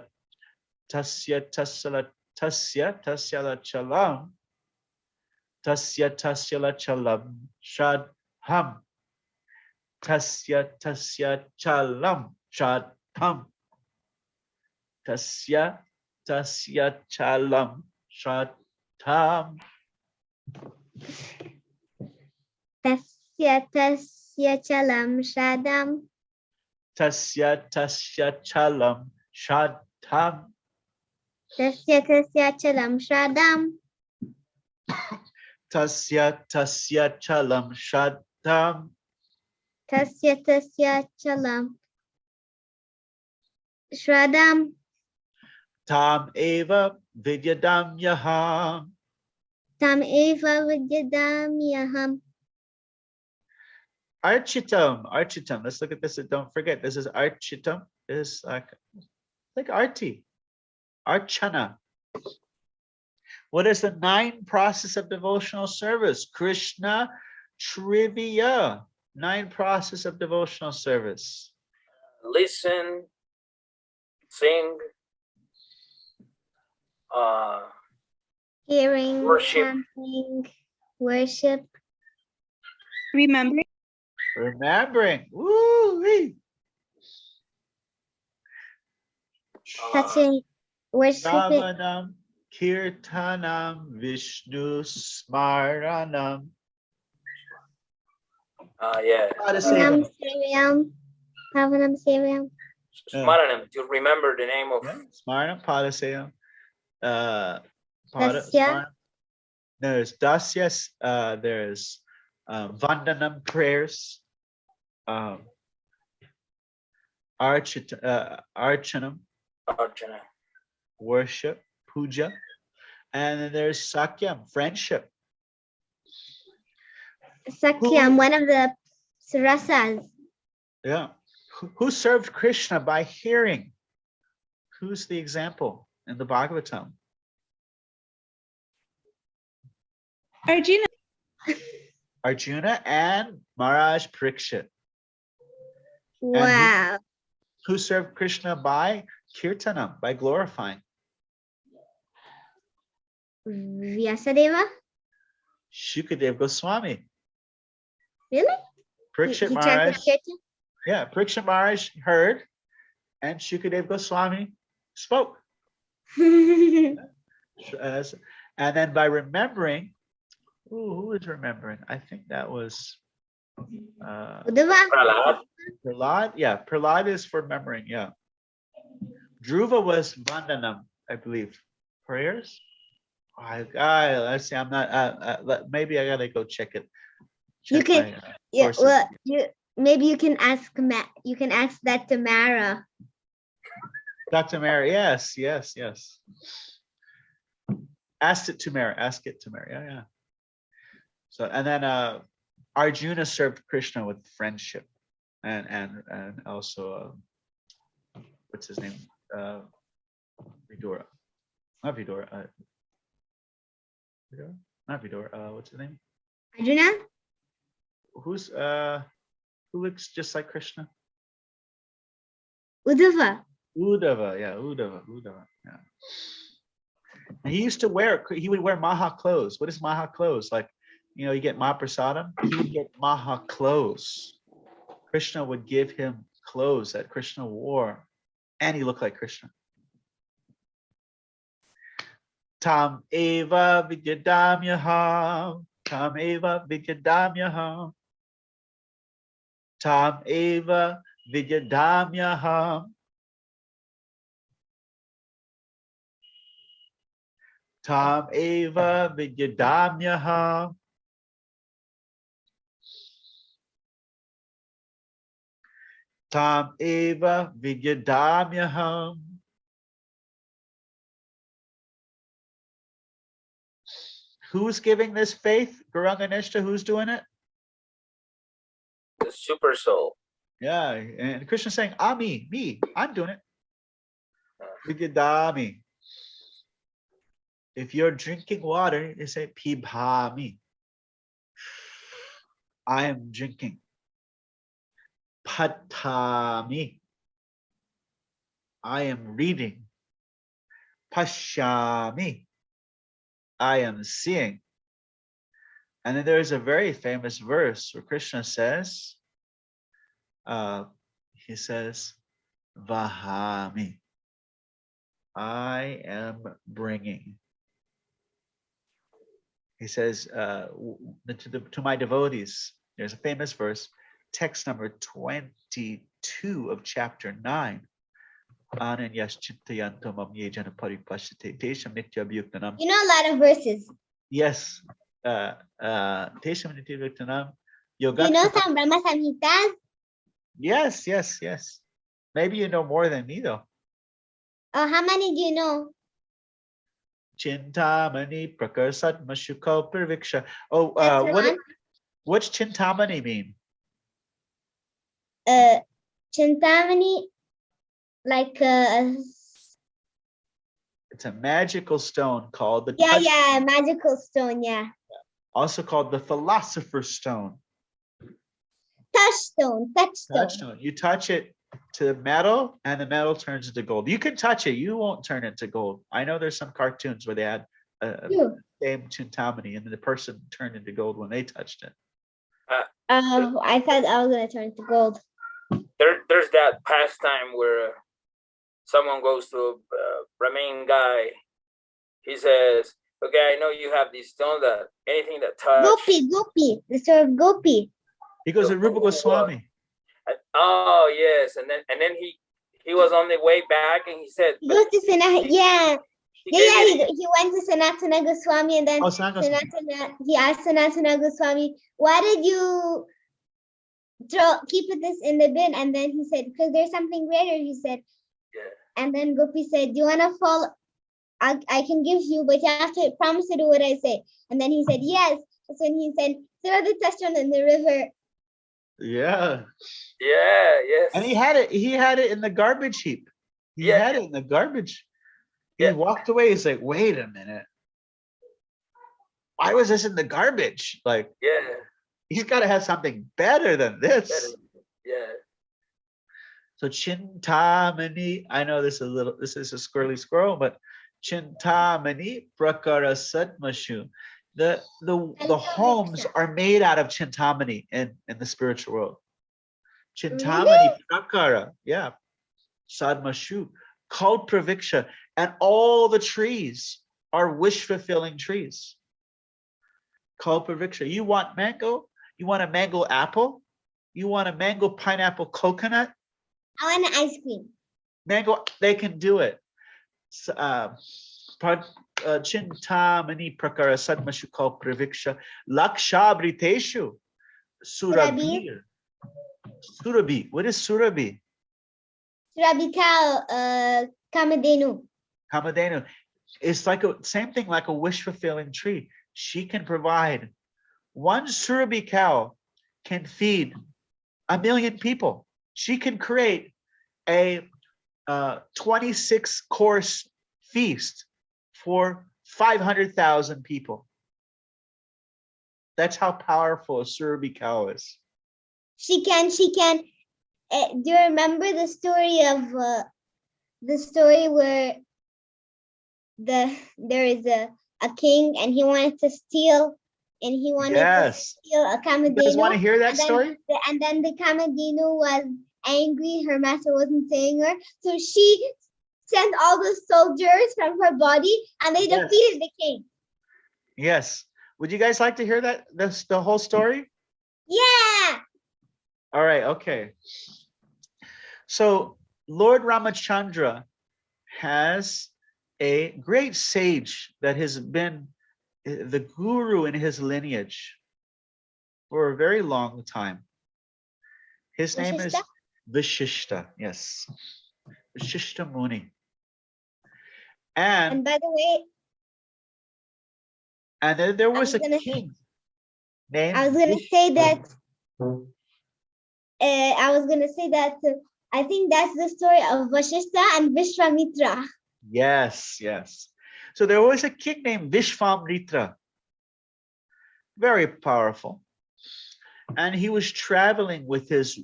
chalam tasya la chalam shadham tasya chalam shadham tasya chalam shadham. tasya chalam shadam. Tasya chalam shadham. Tasya chalam shadam. Tasya chalam shadham. Tasya chalam shradam. Tam eva vidyadam yaham. Tam eva vidyadam yaham. Architam. Let's look at this. Don't forget, this is architam. This is like arti. Archana. What is the 9 process of devotional service? Krishna trivia. 9 process of devotional service. Listen, sing, Hearing, worship. chanting, worship, Remembering. Woo-wee. touching, worshiping, Shravanam, Kirtanam, Vishnu Smaranam. Yeah. Pavanam Sevyam, Pavanam Sevyam. Smaranam, to remember the name of. Smaranam, Padasayam. Dasya. There's Dasyas, there's Vandanam prayers, Archanam, Archana. worship, puja, and then there's Sakyam, friendship. Sakyam, one of the rasas. Yeah. Who served Krishna by hearing? Who's the example in the Bhagavatam? Arjuna. Arjuna and Maharaj Parikshit. Wow. Who served Krishna by kirtanam, by glorifying? Vyasadeva? Shukadev Goswami. Really? Parikshit He Maharaj. chanted kirtan? Yeah, Parikshit Maharaj heard, and Shukadev Goswami spoke. And then by remembering, who is remembering? I think that was Uddhava? Prahlad. Yeah, Prahlad is for remembering. Yeah. Dhruva was Vandanam, I believe. Prayers. Let's see. I'm not. Maybe I gotta go check it. You can. my, Yeah. sources. Well, maybe you can ask You can ask that to Mara. Dr. Mary. Yes. Ask it to Mary. Yeah. So and then Arjuna served Krishna with friendship. and also what's his name? Vidura. Not Vidura. Vidura? Not Vidura. What's his name? Arjuna? Who looks just like Krishna? Uddhava. Uddhava, yeah. And he would wear Maha clothes. What is Maha clothes? Like, you get Mahaprasadam, he would get Maha clothes. Krishna would give him clothes that Krishna wore, and he looked like Krishna. Tam eva vidyadamyaham, tam eva vidyadamyaham, tam eva vidyadamyaham. Tam eva vidyadamyaham. Tam eva vidyadamyaham. Who's giving this faith? Gauranga Nishta, who's doing it? The super soul. Yeah, and Krishna's saying, me, I'm doing it. Vidyadami. If you're drinking water, they say pibhami. I am drinking. Patami. I am reading. Pashyami. I am seeing. And then there's a very famous verse where Krishna says, he says, Vahami. I am bringing. He says to my devotees, there's a famous verse, text number 22 of chapter 9. You know a lot of verses. Yes. You know some Brahma Samhitas? Yes. Maybe you know more than me though. How many do you know? Chintamani prakarsat mashukal purviksha. What's Chintamani mean? Chintamani, like it's a magical stone called the magical stone, yeah. Also called the philosopher's stone. Touchstone. You touch it to metal and the metal turns into gold. You can touch it, you won't turn into gold. I know there's some cartoons where they had same Chintamani and the person turned into gold when they touched it. I thought I was gonna turn into gold. There's that pastime where someone goes to a Brahmin guy. He says, okay, I know you have these stones that anything that touch. Gopi, the story of Gopi. He goes to Rupa Goswami. Oh yes, and then he was on the way back and he said, he goes to he went to Sanatana Goswami and then he asked Sanatana Goswami, why did you keep this in the bin? And then he said, because there's something greater, he said. Yeah. And then Gopi said, do you want to follow? I can give you, but you have to promise to do what I say. And then he said, yes. That's when he said, throw the touchstone in the river. Yeah. Yes. And he had it in the garbage heap. He had it in the garbage. He walked away. He's like, wait a minute. Why was this in the garbage? Like, he's got to have something better than this. So Chintamani, I know this is a squirrely squirrel, but Chintamani prakara satmashu. The homes are made out of Chintamani in the spiritual world. Chintamani prakara, sadmashu, called praviksha, and all the trees are wish-fulfilling trees. Called praviksha. You want mango? You want a mango apple? You want a mango pineapple coconut? I want an ice cream. Mango, they can do it. Chintamani prakara sadmashu kal praviksha lakshabriteshu surabhi. Surabhi. What is surabhi? Surabhi cow, Kamadenu. Kamadenu. It's like same thing like a wish-fulfilling tree. She can provide. One surabhi cow can feed 1 million people. She can create a 26-course feast for 500,000 people. That's how powerful a Surabhi cow is. She can. Do you remember the story where there is a king and he wanted to steal a You guys want to Kamadhenu, hear that story? and then the Kamadhenu was angry. Her master wasn't saying her, so she sent all the soldiers from her body, and they defeated the king. Yes. Would you guys like to hear that? That's the whole story? Yeah. All right. Okay. So Lord Ramachandra has a great sage that has been the guru in his lineage for a very long time. His name is Vishishta. Yes. Vishishta Muni. And by the way, and then there was a king named I was gonna say that I think that's the story of Vashishta and Vishwamitra. Yes, yes. So there was a king named Vishwamitra, very powerful. And he was traveling with his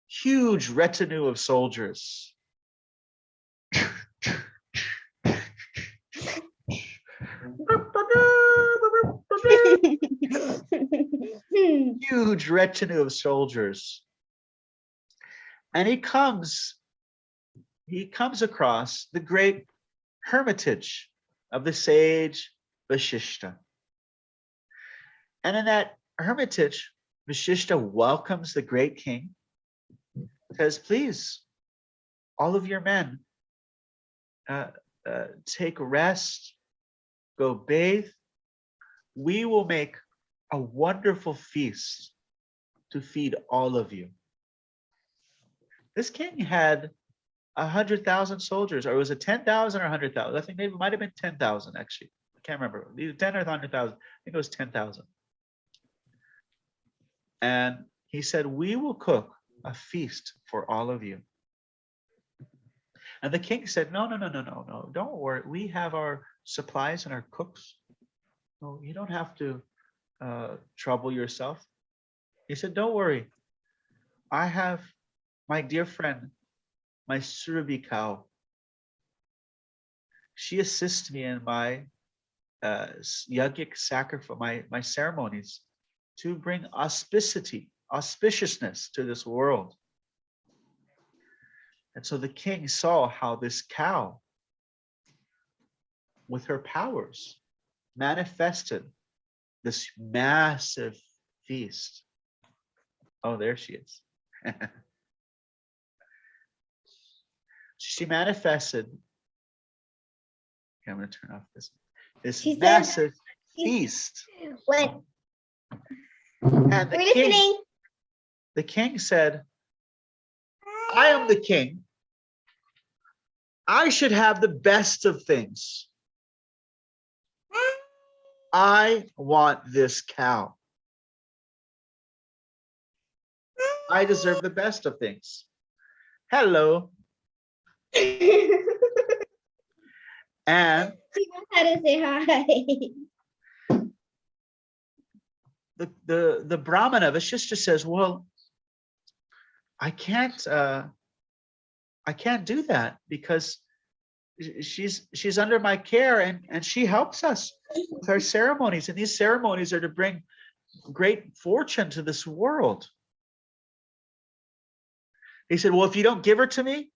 huge retinue of soldiers. Huge retinue of soldiers. And he comes across the great hermitage of the sage Vashishta. And in that hermitage, Vashishta welcomes the great king, says, please, all of your men, take rest, go bathe. We will make a wonderful feast to feed all of you. This king had 100,000 soldiers, or was it 10,000 or 100,000? I think maybe it might have been 10,000 actually. I can't remember. Either 10 or 100,000. I think it was 10,000. And he said, we will cook a feast for all of you. And the king said, no, don't worry. We have our supplies and our cooks. No, you don't have to trouble yourself. He said, don't worry. I have my dear friend, my Surabhi cow. She assists me in my yogic sacrifice, my ceremonies, to bring auspiciousness to this world. And so the king saw how this cow, with her powers, manifested this massive feast. Oh, there she is. She manifested. Okay, I'm going to turn off this massive feast. When and the king said, I am the king. I should have the best of things. I want this cow. I deserve the best of things. Hello. And she knows how to say hi. The Brahmana Vashishta says, well, I can't do that because she's under my care and she helps us with our ceremonies, and these ceremonies are to bring great fortune to this world. He said, well, if you don't give her to me,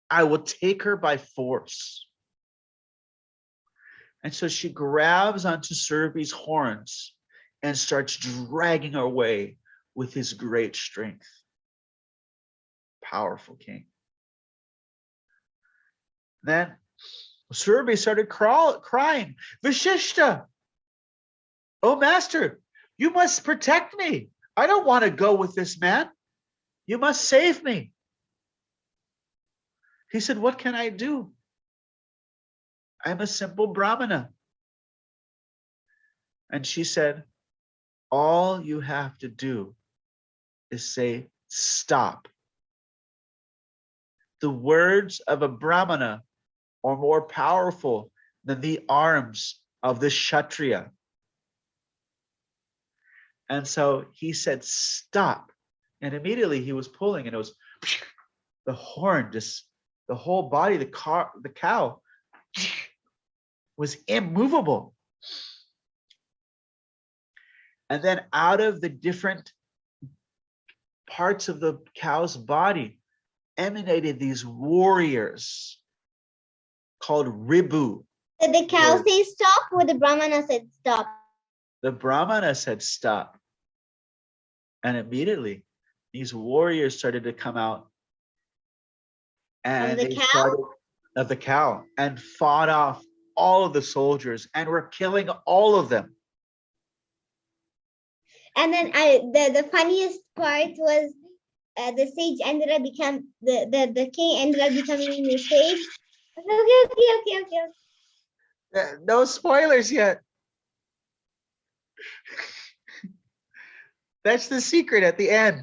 I will take her by force. And so she grabs onto Surabhi's horns and starts dragging her away with his great strength. Powerful king. Then Surabhi started crying, Vashishta, oh master, you must protect me. I don't want to go with this man. You must save me. He said, what can I do? I'm a simple Brahmana. And she said, all you have to do is say stop. The words of a Brahmana are more powerful than the arms of the Kshatriya. And so he said, stop. And immediately he was pulling, and it was the horn, just the whole body, the cow was immovable. And then out of the different parts of the cow's body emanated these warriors called Ribu. Did the cow say stop, or the Brahmana said stop? The Brahmana said stop. And immediately these warriors started to come out. And Of the they cow? started of the cow and fought off all of the soldiers and were killing all of them. And then the funniest part was the sage ended up the king ended up becoming the sage. Okay. No spoilers yet. That's the secret at the end.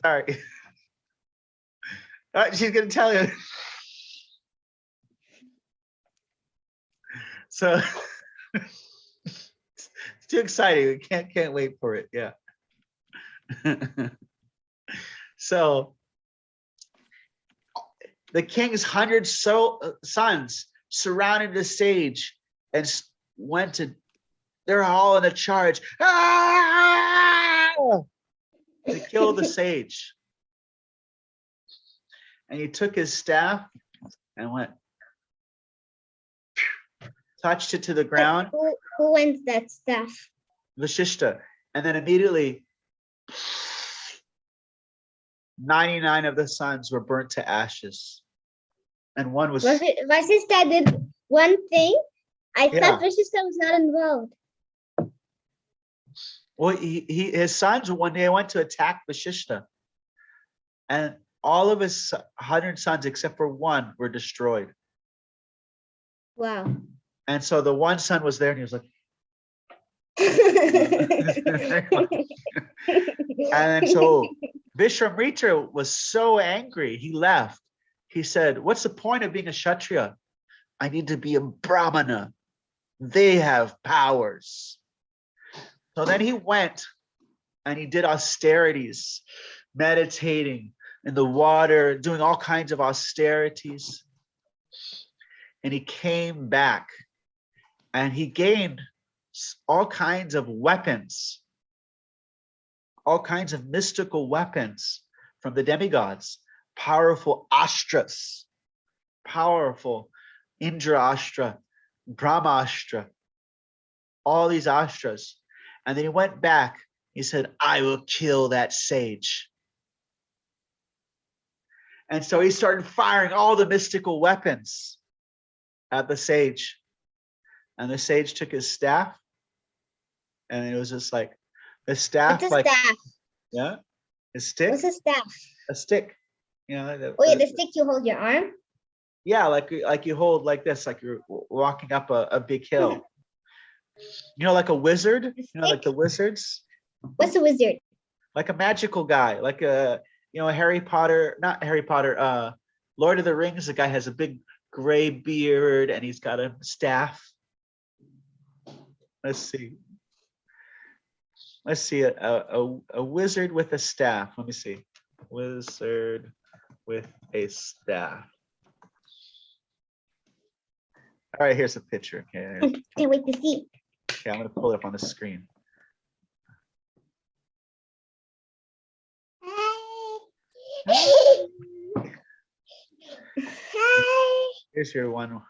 Sorry. She's going to tell you. So it's too exciting. We can't wait for it. Yeah. So the king's 100 sons surrounded the sage and went to, they're all in a charge to kill the sage. And he took his staff and went, touched it to the ground. Who wins that staff? Vashishta. And then immediately 99 of the sons were burnt to ashes. And one was Vasishta did one thing. I thought Vasishta was not involved. Well, his sons, when they went to attack Vashishta, and all of his 100 sons except for one were destroyed. Wow. And so the one son was there and he was like, and so Vishwamitra was so angry, he left. He said, what's the point of being a Kshatriya? I need to be a Brahmana. They have powers. So then he went and he did austerities, meditating in the water, doing all kinds of austerities. And he came back and he gained all kinds of weapons, all kinds of mystical weapons from the demigods, powerful astras, powerful Indra Astra, Brahma Astra, all these astras. And then he went back. He said, I will kill that sage. And so he started firing all the mystical weapons at the sage. And the sage took his staff. And it was just like, the staff. What's a staff? Yeah. A stick. What's a staff? A stick. You know, the stick you hold your arm? Yeah, like you hold like this, like you're walking up a big hill. You know, like a wizard, you know, like the wizards. What's a wizard? Like a magical guy, like a, you know, Harry Potter, not Harry Potter, Lord of the Rings, the guy has a big gray beard and he's got a staff. Let's see. A wizard with a staff. Let me see. Wizard with a staff. All right, here's a picture. Okay. Can't wait to see. Okay, I'm gonna pull it up on the screen. Here's your one.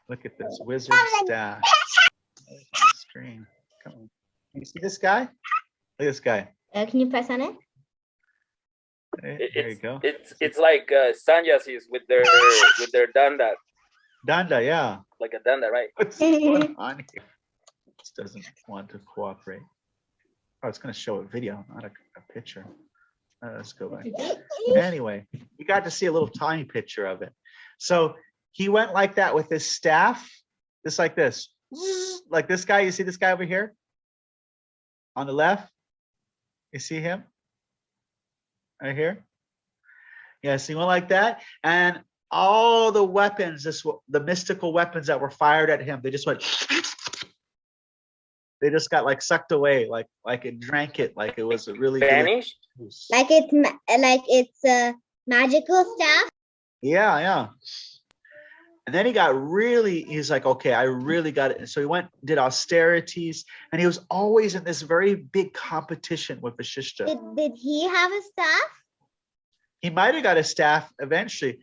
Look at this wizard staff. On the screen. Come on. Can you see this guy? Look at this guy. Can you press on it? There you go. It's like sannyasis with their danda. Danda, yeah. Like a danda, right? What's going on here? This doesn't want to cooperate. Oh, it's going to show a video, not a picture. Let's go back. Anyway, you got to see a little tiny picture of it. So he went like that with his staff, just like this. Like this guy, you see this guy over here? on the left. You see him? Right here? Yeah, see one like that? And all the weapons, the mystical weapons that were fired at him, they just went, they just got like sucked away, like it drank it, like it was a really Vanished? Like it's a magical staff. Yeah. And then he's like, okay, I really got it. And so he went, did austerities, and he was always in this very big competition with Vasishtha. Did he have a staff? He might have got a staff eventually,